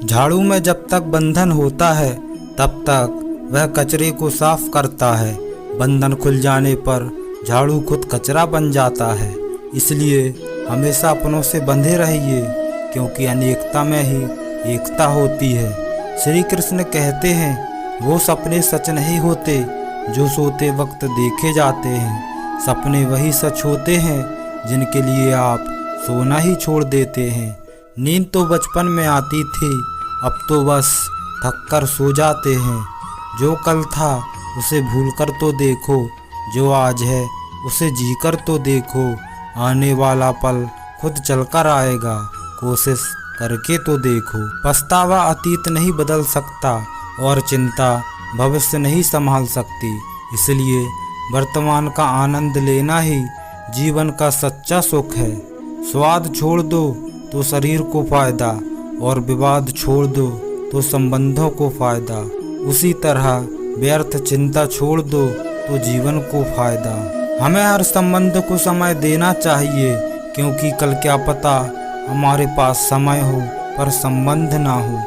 झाड़ू में जब तक बंधन होता है तब तक वह कचरे को साफ करता है। बंधन खुल जाने पर झाड़ू खुद कचरा बन जाता है। इसलिए हमेशा अपनों से बंधे रहिए, क्योंकि अनेकता में ही एकता होती है। श्री कृष्ण कहते हैं, वो सपने सच नहीं होते जो सोते वक्त देखे जाते हैं। सपने वही सच होते हैं जिनके लिए आप सोना ही छोड़ देते हैं। नींद तो बचपन में आती थी, अब तो बस थक कर सो जाते हैं। जो कल था उसे भूलकर तो देखो, जो आज है उसे जीकर तो देखो। आने वाला पल खुद चलकर आएगा, कोशिश करके तो देखो। पछतावा अतीत नहीं बदल सकता और चिंता भविष्य नहीं संभाल सकती। इसलिए वर्तमान का आनंद लेना ही जीवन का सच्चा सुख है। स्वाद छोड़ दो तो शरीर को फायदा, और विवाद छोड़ दो तो संबंधों को फायदा। उसी तरह व्यर्थ चिंता छोड़ दो तो जीवन को फायदा। हमें हर संबंध को समय देना चाहिए, क्योंकि कल क्या पता हमारे पास समय हो पर संबंध ना हो।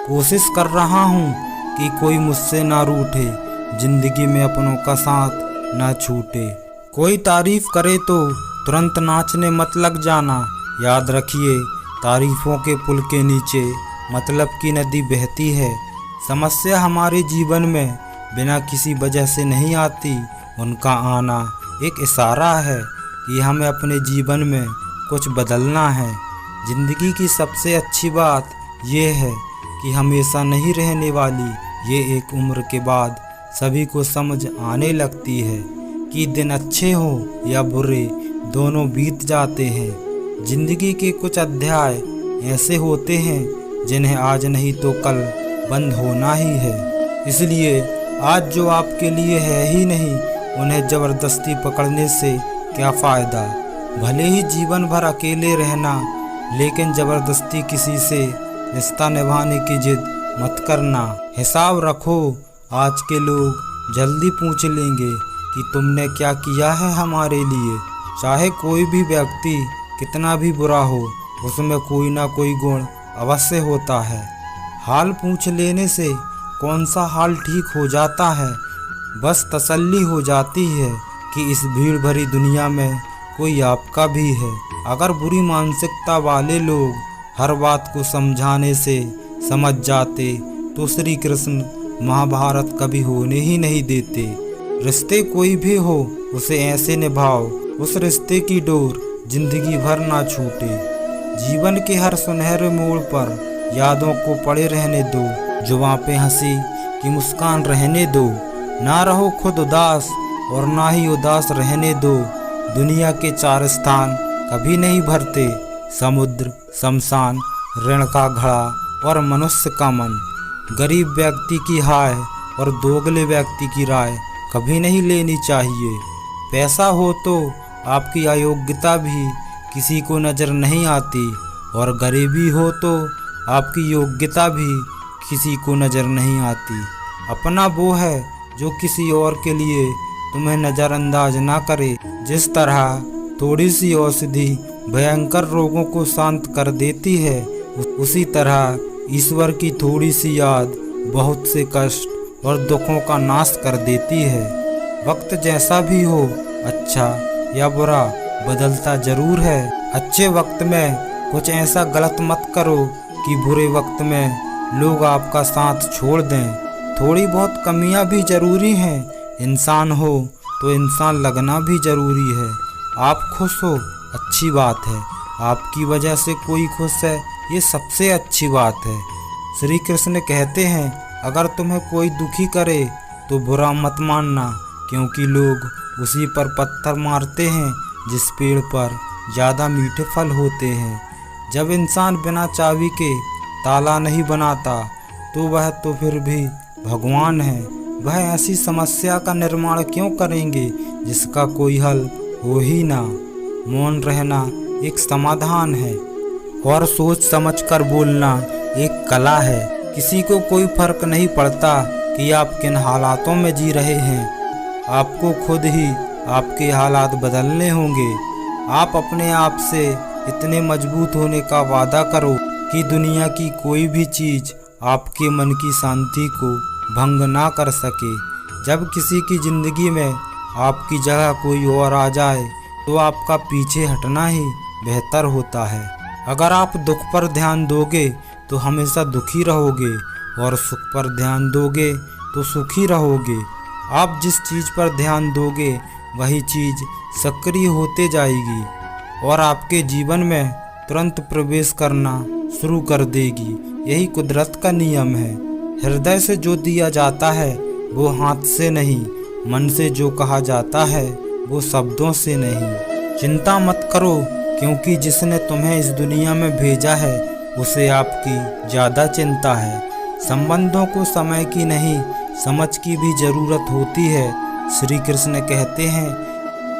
कोशिश कर रहा हूँ कि कोई मुझसे ना रूठे, जिंदगी में अपनों का साथ ना छूटे। कोई तारीफ करे तो तुरंत नाचने मत लग जाना। याद रखिए, तारीफों के पुल के नीचे मतलब की नदी बहती है। समस्या हमारे जीवन में बिना किसी वजह से नहीं आती, उनका आना एक इशारा है कि हमें अपने जीवन में कुछ बदलना है। जिंदगी की सबसे अच्छी बात यह है कि हमेशा नहीं रहने वाली। ये एक उम्र के बाद सभी को समझ आने लगती है कि दिन अच्छे हो या बुरे, दोनों बीत जाते हैं। जिंदगी के कुछ अध्याय ऐसे होते हैं जिन्हें आज नहीं तो कल बंद होना ही है। इसलिए आज जो आपके लिए है ही नहीं, उन्हें ज़बरदस्ती पकड़ने से क्या फ़ायदा। भले ही जीवन भर अकेले रहना, लेकिन ज़बरदस्ती किसी से रिश्ता निभाने की जिद मत करना। हिसाब रखो, आज के लोग जल्दी पूछ लेंगे कि तुमने क्या किया है हमारे लिए। चाहे कोई भी व्यक्ति कितना भी बुरा हो, उसमें कोई ना कोई गुण अवश्य होता है। हाल पूछ लेने से कौन सा हाल ठीक हो जाता है। बस तसल्ली हो जाती है कि इस भीड़ भरी दुनिया में कोई आपका भी है। अगर बुरी मानसिकता वाले लोग हर बात को समझाने से समझ जाते तो श्री कृष्ण महाभारत कभी होने ही नहीं देते। रिश्ते कोई भी हो, उसे ऐसे निभाओ उस रिश्ते की डोर जिंदगी भर ना छूटे। जीवन के हर सुनहरे मोड़ पर यादों को पड़े रहने दो, जुबां पे हंसी की मुस्कान रहने दो। ना रहो खुद उदास और ना ही उदास रहने दो। दुनिया के चार स्थान कभी नहीं भरते, समुद्र, शमशान, ऋण का घड़ा और मनुष्य का मन। गरीब व्यक्ति की हाय और दोगले व्यक्ति की राय कभी नहीं लेनी चाहिए। पैसा हो तो आपकी अयोग्यता भी किसी को नज़र नहीं आती, और गरीबी हो तो आपकी योग्यता भी किसी को नज़र नहीं आती। अपना वो है जो किसी और के लिए तुम्हें नज़रअंदाज ना करे। जिस तरह थोड़ी सी औषधि भयंकर रोगों को शांत कर देती है, उसी तरह ईश्वर की थोड़ी सी याद बहुत से कष्ट और दुखों का नाश कर देती है। वक्त जैसा भी हो, अच्छा या बुरा, बदलता जरूर है। अच्छे वक्त में कुछ ऐसा गलत मत करो कि बुरे वक्त में लोग आपका साथ छोड़ दें। थोड़ी बहुत कमियां भी ज़रूरी हैं। इंसान हो तो इंसान लगना भी ज़रूरी है। आप खुश हो, अच्छी बात है। आपकी वजह से कोई खुश है, ये सबसे अच्छी बात है। श्री कृष्ण कहते हैं, अगर तुम्हें कोई दुखी करे तो बुरा मत मानना, क्योंकि लोग उसी पर पत्थर मारते हैं जिस पेड़ पर ज़्यादा मीठे फल होते हैं। जब इंसान बिना चाबी के ताला नहीं बनाता तो वह तो फिर भी भगवान है। वह ऐसी समस्या का निर्माण क्यों करेंगे जिसका कोई हल हो ही ना। मौन रहना एक समाधान है, और सोच समझकर बोलना एक कला है। किसी को कोई फर्क नहीं पड़ता कि आप किन हालातों में जी रहे हैं। आपको खुद ही आपके हालात बदलने होंगे। आप अपने आप से इतने मजबूत होने का वादा करो कि दुनिया की कोई भी चीज़ आपके मन की शांति को भंग ना कर सके। जब किसी की ज़िंदगी में आपकी जगह कोई और आ जाए तो आपका पीछे हटना ही बेहतर होता है। अगर आप दुख पर ध्यान दोगे तो हमेशा दुखी रहोगे और सुख पर ध्यान दोगे तो सुखी रहोगे। आप जिस चीज़ पर ध्यान दोगे वही चीज़ सक्रिय होते जाएगी और आपके जीवन में तुरंत प्रवेश करना शुरू कर देगी। यही कुदरत का नियम है। हृदय से जो दिया जाता है वो हाथ से नहीं, मन से जो कहा जाता है वो शब्दों से नहीं। चिंता मत करो, क्योंकि जिसने तुम्हें इस दुनिया में भेजा है उसे आपकी ज़्यादा चिंता है। संबंधों को समय की नहीं, समझ की भी ज़रूरत होती है। श्री कृष्ण कहते हैं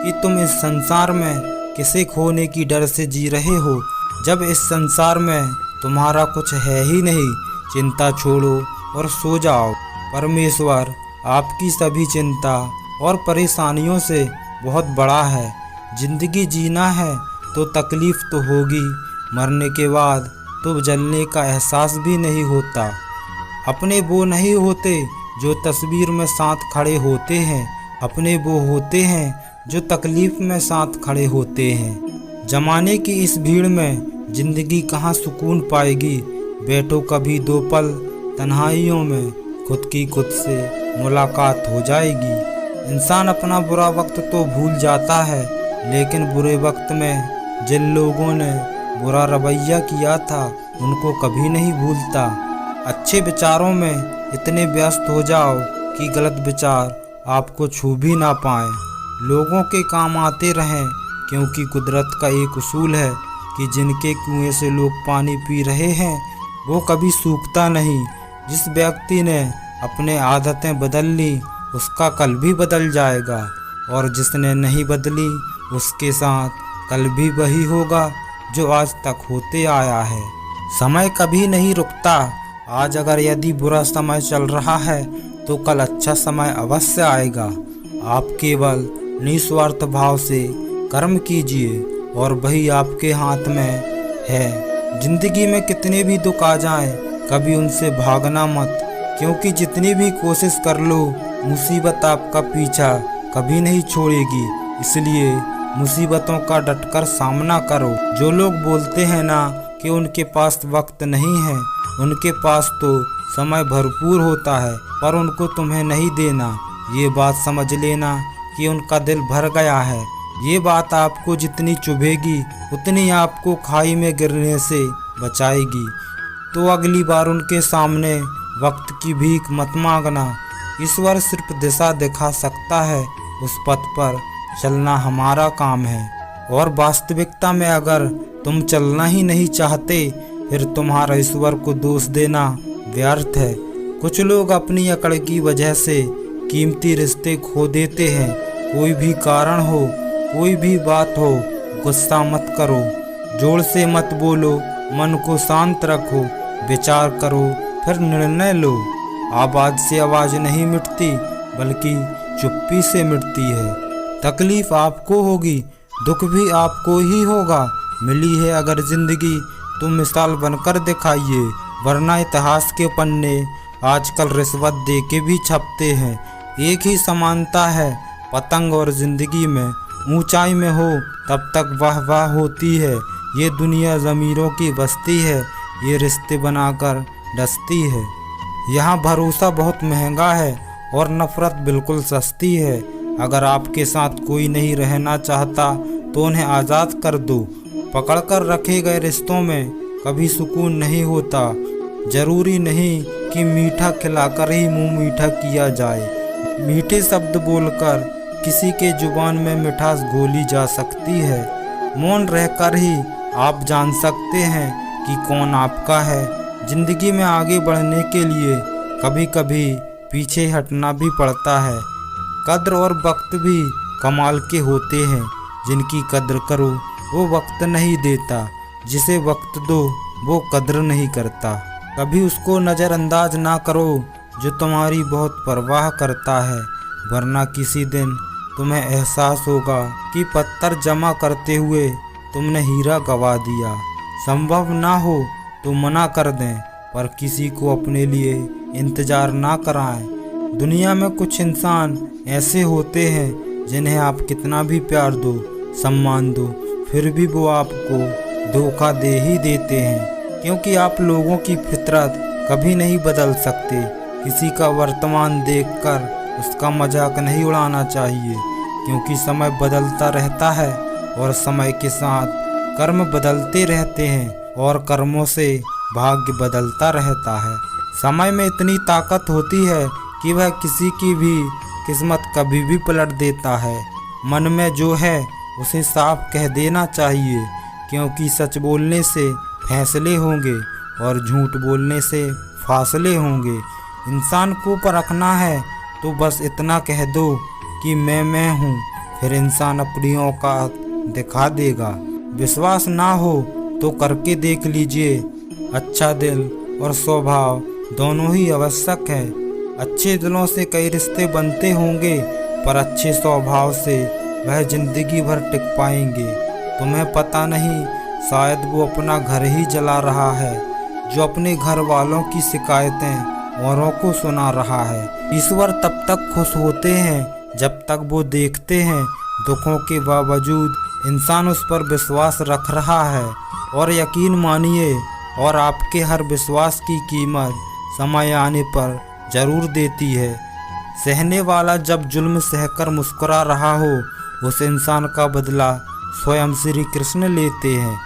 कि तुम इस संसार में किसे खोने की डर से जी रहे हो, जब इस संसार में तुम्हारा कुछ है ही नहीं। चिंता छोड़ो और सो जाओ। परमेश्वर आपकी सभी चिंता और परेशानियों से बहुत बड़ा है। जिंदगी जीना है तो तकलीफ तो होगी, मरने के बाद तो जलने का एहसास भी नहीं होता। अपने वो नहीं होते जो तस्वीर में साथ खड़े होते हैं, अपने वो होते हैं जो तकलीफ में साथ खड़े होते हैं। जमाने की इस भीड़ में जिंदगी कहाँ सुकून पाएगी। बैठो कभी दो पल तन्हाइयों में, खुद की खुद से मुलाकात हो जाएगी। इंसान अपना बुरा वक्त तो भूल जाता है, लेकिन बुरे वक्त में जिन लोगों ने बुरा रवैया किया था उनको कभी नहीं भूलता। अच्छे विचारों में इतने व्यस्त हो जाओ कि गलत विचार आपको छू भी ना पाए। लोगों के काम आते रहें, क्योंकि कुदरत का एक उसूल है कि जिनके कुएं से लोग पानी पी रहे हैं वो कभी सूखता नहीं। जिस व्यक्ति ने अपने आदतें बदल ली उसका कल भी बदल जाएगा, और जिसने नहीं बदली उसके साथ कल भी वही होगा जो आज तक होते आया है। समय कभी नहीं रुकता। आज अगर यदि बुरा समय चल रहा है तो कल अच्छा समय अवश्य आएगा। आप केवल निस्वार्थ भाव से कर्म कीजिए और वही आपके हाथ में है। जिंदगी में कितने भी दुख आ जाएं, कभी उनसे भागना मत, क्योंकि जितनी भी कोशिश कर लो मुसीबत आपका पीछा कभी नहीं छोड़ेगी। इसलिए मुसीबतों का डटकर सामना करो। जो लोग बोलते हैं ना कि उनके पास वक्त नहीं है, उनके पास तो समय भरपूर होता है, पर उनको तुम्हें नहीं देना। ये बात समझ लेना कि उनका दिल भर गया है। ये बात आपको जितनी चुभेगी उतनी आपको खाई में गिरने से बचाएगी। तो अगली बार उनके सामने वक्त की भीख मत मांगना। ईश्वर सिर्फ दिशा दिखा सकता है, उस पथ पर चलना हमारा काम है। और वास्तविकता में अगर तुम चलना ही नहीं चाहते फिर तुम्हारा ईश्वर को दोष देना व्यर्थ है। कुछ लोग अपनी अकड़ की वजह से कीमती रिश्ते खो देते हैं। कोई भी कारण हो, कोई भी बात हो, गुस्सा मत करो, जोर से मत बोलो, मन को शांत रखो, विचार करो, फिर निर्णय लो। आवाज से आवाज नहीं मिटती, बल्कि चुप्पी से मिटती है। तकलीफ आपको होगी, दुख भी आपको ही होगा। मिली है अगर जिंदगी तो मिसाल बनकर दिखाइए, वरना इतिहास के पन्ने आजकल रिश्वत दे के भी छपते हैं। एक ही समानता है पतंग और जिंदगी में, ऊंचाई में हो तब तक वाह वाह होती है। ये दुनिया ज़मीरों की बस्ती है, ये रिश्ते बनाकर डसती है। यहाँ भरोसा बहुत महंगा है और नफरत बिल्कुल सस्ती है। अगर आपके साथ कोई नहीं रहना चाहता तो उन्हें आज़ाद कर दो। पकड़कर रखे गए रिश्तों में कभी सुकून नहीं होता। जरूरी नहीं कि मीठा खिलाकर ही मुंह मीठा किया जाए। मीठे शब्द बोलकर किसी के जुबान में मिठास घोली जा सकती है। मौन रहकर ही आप जान सकते हैं कि कौन आपका है। जिंदगी में आगे बढ़ने के लिए कभी कभी पीछे हटना भी पड़ता है। कद्र और वक्त भी कमाल के होते हैं। जिनकी कद्र करो वो वक्त नहीं देता, जिसे वक्त दो वो कद्र नहीं करता। कभी उसको नज़रअंदाज ना करो जो तुम्हारी बहुत परवाह करता है, वरना किसी दिन तुम्हें एहसास होगा कि पत्थर जमा करते हुए तुमने हीरा गवा दिया। संभव ना हो तो मना कर दें, पर किसी को अपने लिए इंतज़ार ना कराएं। दुनिया में कुछ इंसान ऐसे होते हैं जिन्हें आप कितना भी प्यार दो, सम्मान दो, फिर भी वो आपको धोखा दे ही देते हैं, क्योंकि आप लोगों की फितरत कभी नहीं बदल सकते। किसी का वर्तमान देखकर उसका मजाक नहीं उड़ाना चाहिए, क्योंकि समय बदलता रहता है और समय के साथ कर्म बदलते रहते हैं और कर्मों से भाग्य बदलता रहता है। समय में इतनी ताकत होती है कि वह किसी की भी किस्मत कभी भी पलट देता है। मन में जो है उसे साफ कह देना चाहिए, क्योंकि सच बोलने से फैसले होंगे और झूठ बोलने से फासले होंगे। इंसान को परखना है तो बस इतना कह दो कि मैं हूँ, फिर इंसान अपनी औकात दिखा देगा। विश्वास ना हो तो करके देख लीजिए। अच्छा दिल और स्वभाव दोनों ही आवश्यक है। अच्छे दिलों से कई रिश्ते बनते होंगे, पर अच्छे स्वभाव से वह जिंदगी भर टिक पाएंगे। तुम्हें पता नहीं, शायद वो अपना घर ही जला रहा है, जो अपने घर वालों की शिकायतें औरों को सुना रहा है। ईश्वर तब तक खुश होते हैं जब तक वो देखते हैं दुखों के बावजूद इंसान उस पर विश्वास रख रहा है। और यकीन मानिए, और आपके हर विश्वास की कीमत समय आने पर जरूर देती है। सहने वाला जब जुल्म सहकर मुस्कुरा रहा हो, उस इंसान का बदला स्वयं श्री कृष्ण लेते हैं।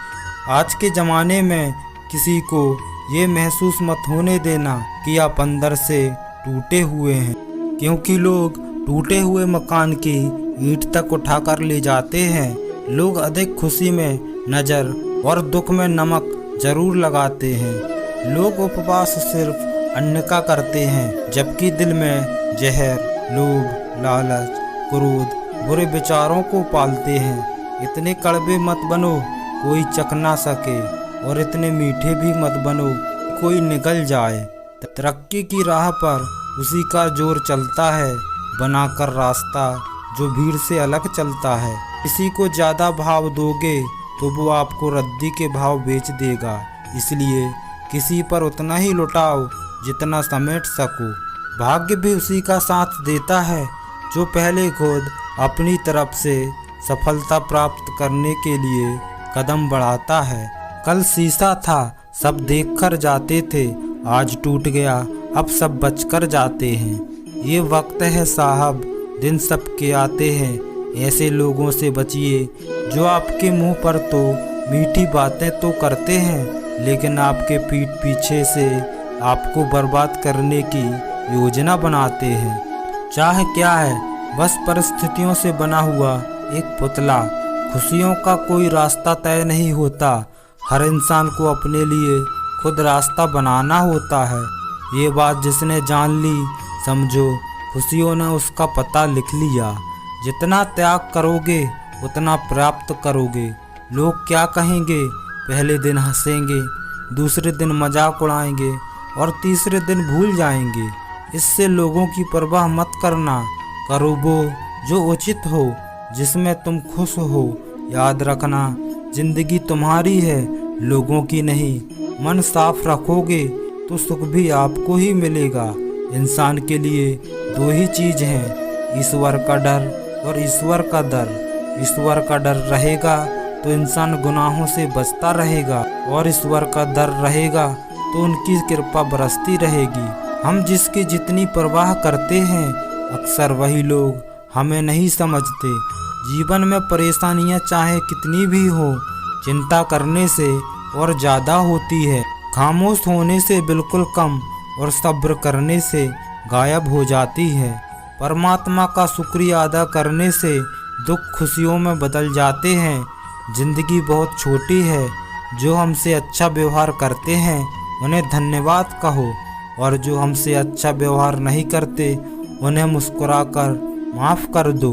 आज के ज़माने में किसी को ये महसूस मत होने देना कि आप अंदर से टूटे हुए हैं, क्योंकि लोग टूटे हुए मकान की ईंट तक उठाकर ले जाते हैं। लोग अधिक खुशी में नज़र और दुख में नमक जरूर लगाते हैं। लोग उपवास सिर्फ अन्न का करते हैं, जबकि दिल में जहर, लोभ, लालच, क्रोध, बुरे विचारों को पालते हैं। इतने कड़वे मत बनो कोई चख ना सके, और इतने मीठे भी मत बनो कोई निगल जाए। तरक्की की राह पर उसी का जोर चलता है, बनाकर रास्ता जो भीड़ से अलग चलता है। किसी को ज़्यादा भाव दोगे तो वो आपको रद्दी के भाव बेच देगा, इसलिए किसी पर उतना ही लुटाओ जितना समेट सको। भाग्य भी उसी का साथ देता है जो पहले खुद अपनी तरफ से सफलता प्राप्त करने के लिए कदम बढ़ाता है। कल शीशा था, सब देखकर जाते थे, आज टूट गया, अब सब बचकर जाते हैं। ये वक्त है साहब, दिन सबके आते हैं, ऐसे लोगों से बचिए जो आपके मुंह पर तो मीठी बातें तो करते हैं, लेकिन आपके पीठ पीछे से आपको बर्बाद करने की योजना बनाते हैं। चाहे क्या है, बस परिस्थितियों से बना हुआ एक पुतला। खुशियों का कोई रास्ता तय नहीं होता, हर इंसान को अपने लिए खुद रास्ता बनाना होता है। ये बात जिसने जान ली, समझो खुशियों ने उसका पता लिख लिया। जितना त्याग करोगे उतना प्राप्त करोगे। लोग क्या कहेंगे, पहले दिन हंसेंगे, दूसरे दिन मजाक उड़ाएंगे और तीसरे दिन भूल जाएंगे। इससे लोगों की परवाह मत करना, करो वो जो उचित हो, जिसमें तुम खुश हो। याद रखना, जिंदगी तुम्हारी है, लोगों की नहीं। मन साफ रखोगे तो सुख भी आपको ही मिलेगा। इंसान के लिए दो ही चीज़ हैं, ईश्वर का डर और ईश्वर का दर। ईश्वर का डर रहेगा तो इंसान गुनाहों से बचता रहेगा, और ईश्वर का डर रहेगा तो उनकी कृपा बरसती रहेगी। हम जिसकी जितनी परवाह करते हैं, अक्सर वही लोग हमें नहीं समझते। जीवन में परेशानियां चाहे कितनी भी हो, चिंता करने से और ज़्यादा होती है। खामोश होने से बिल्कुल कम और सब्र करने से गायब हो जाती है। परमात्मा का शुक्रिया अदा करने से दुख खुशियों में बदल जाते हैं। जिंदगी बहुत छोटी है, जो हमसे अच्छा व्यवहार करते हैं उन्हें धन्यवाद कहो, और जो हमसे अच्छा व्यवहार नहीं करते उन्हें मुस्कुराकर माफ़ कर दो।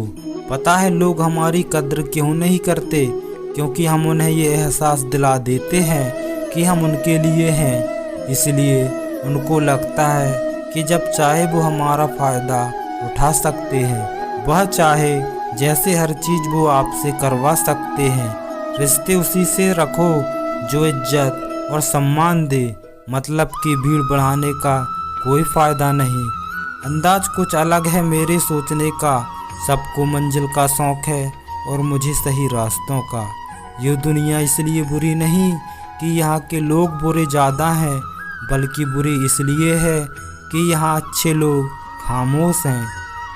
पता है लोग हमारी कद्र क्यों नहीं करते, क्योंकि हम उन्हें ये एहसास दिला देते हैं कि हम उनके लिए हैं। इसलिए उनको लगता है कि जब चाहे वो हमारा फ़ायदा उठा सकते हैं, वह चाहे जैसे हर चीज़ वो आपसे करवा सकते हैं। रिश्ते उसी से रखो जो इज्जत, और सम्मान दे, मतलब कि भीड़ बढ़ाने का कोई फायदा नहीं। अंदाज कुछ अलग है मेरे सोचने का, सबको मंजिल का शौक है और मुझे सही रास्तों का। ये दुनिया इसलिए बुरी नहीं कि यहाँ के लोग बुरे ज़्यादा हैं, बल्कि बुरी इसलिए है कि यहाँ अच्छे लोग खामोश हैं।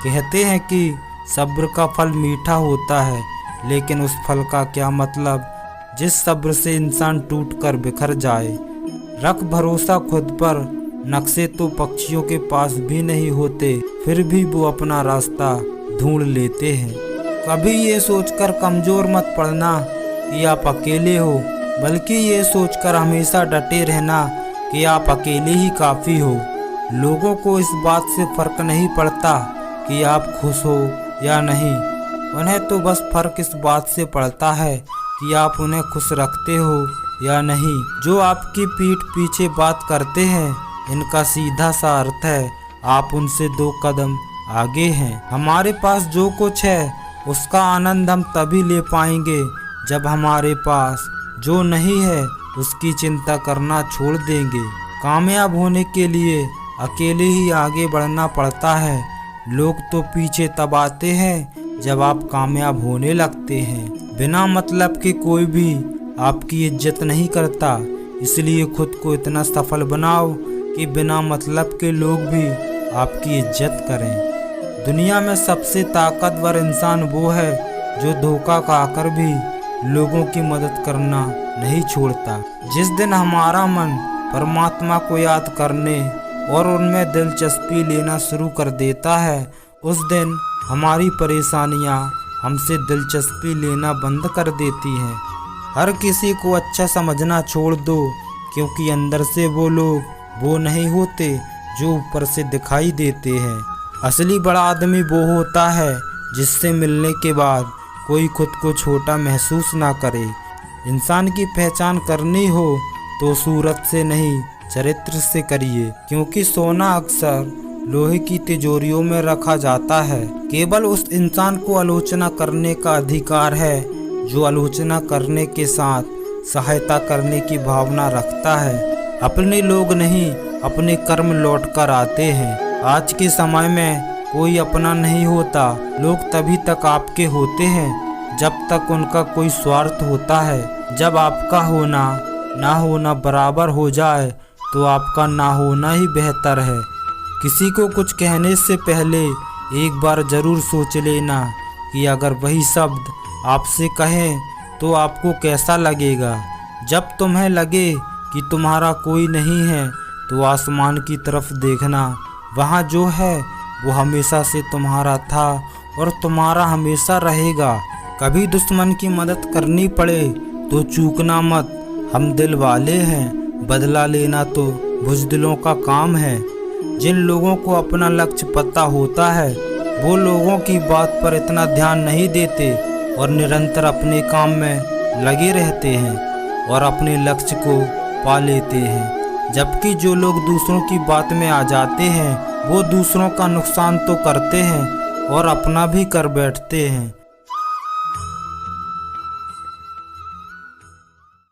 कहते हैं कि सब्र का फल मीठा होता है, लेकिन उस फल का क्या मतलब जिस सब्र से इंसान टूट कर बिखर जाए। रख भरोसा खुद पर, नक्शे तो पक्षियों के पास भी नहीं होते, फिर भी वो अपना रास्ता ढूंढ लेते हैं। कभी ये सोचकर कमज़ोर मत पड़ना कि आप अकेले हो, बल्कि ये सोचकर हमेशा डटे रहना कि आप अकेले ही काफ़ी हो। लोगों को इस बात से फ़र्क नहीं पड़ता कि आप खुश हो या नहीं, उन्हें तो बस फ़र्क इस बात से पड़ता है कि आप उन्हें खुश रखते हो या नहीं। जो आपकी पीठ पीछे बात करते हैं, इनका सीधा सा अर्थ है आप उनसे 2 कदम आगे हैं। हमारे पास जो कुछ है उसका आनंद हम तभी ले पाएंगे जब हमारे पास जो नहीं है उसकी चिंता करना छोड़ देंगे। कामयाब होने के लिए अकेले ही आगे बढ़ना पड़ता है। लोग तो पीछे तब आते हैं जब आप कामयाब होने लगते हैं। बिना मतलब के कोई भी आपकी इज्जत नहीं करता, इसलिए खुद को इतना सफल बनाओ कि बिना मतलब के लोग भी आपकी इज्जत करें। दुनिया में सबसे ताकतवर इंसान वो है जो धोखा खाकर भी लोगों की मदद करना नहीं छोड़ता। जिस दिन हमारा मन परमात्मा को याद करने और उनमें दिलचस्पी लेना शुरू कर देता है, उस दिन हमारी परेशानियां हमसे दिलचस्पी लेना बंद कर देती हैं। हर किसी को अच्छा समझना छोड़ दो, क्योंकि अंदर से वो लोग वो नहीं होते जो ऊपर से दिखाई देते हैं। असली बड़ा आदमी वो होता है जिससे मिलने के बाद कोई खुद को छोटा महसूस ना करे। इंसान की पहचान करनी हो तो सूरत से नहीं, चरित्र से करिए, क्योंकि सोना अक्सर लोहे की तिजोरियों में रखा जाता है। केवल उस इंसान को आलोचना करने का अधिकार है जो आलोचना करने के साथ सहायता करने की भावना रखता है। अपने लोग नहीं, अपने कर्म लौट कर आते हैं। आज के समय में कोई अपना नहीं होता। लोग तभी तक आपके होते हैं जब तक उनका कोई स्वार्थ होता है। जब आपका होना ना होना बराबर हो जाए तो आपका ना होना ही बेहतर है। किसी को कुछ कहने से पहले एक बार ज़रूर सोच लेना कि अगर वही शब्द आपसे कहें तो आपको कैसा लगेगा। जब तुम्हें लगे कि तुम्हारा कोई नहीं है तो आसमान की तरफ देखना, वहाँ जो है वो हमेशा से तुम्हारा था और तुम्हारा हमेशा रहेगा। कभी दुश्मन की मदद करनी पड़े तो चूकना मत, हम दिल वाले हैं, बदला लेना तो बुज़दिलों का काम है। जिन लोगों को अपना लक्ष्य पता होता है वो लोगों की बात पर इतना ध्यान नहीं देते और निरंतर अपने काम में लगे रहते हैं और अपने लक्ष्य को पा लेते हैं। जबकि जो लोग दूसरों की बात में आ जाते हैं वो दूसरों का नुकसान तो करते हैं और अपना भी कर बैठते हैं।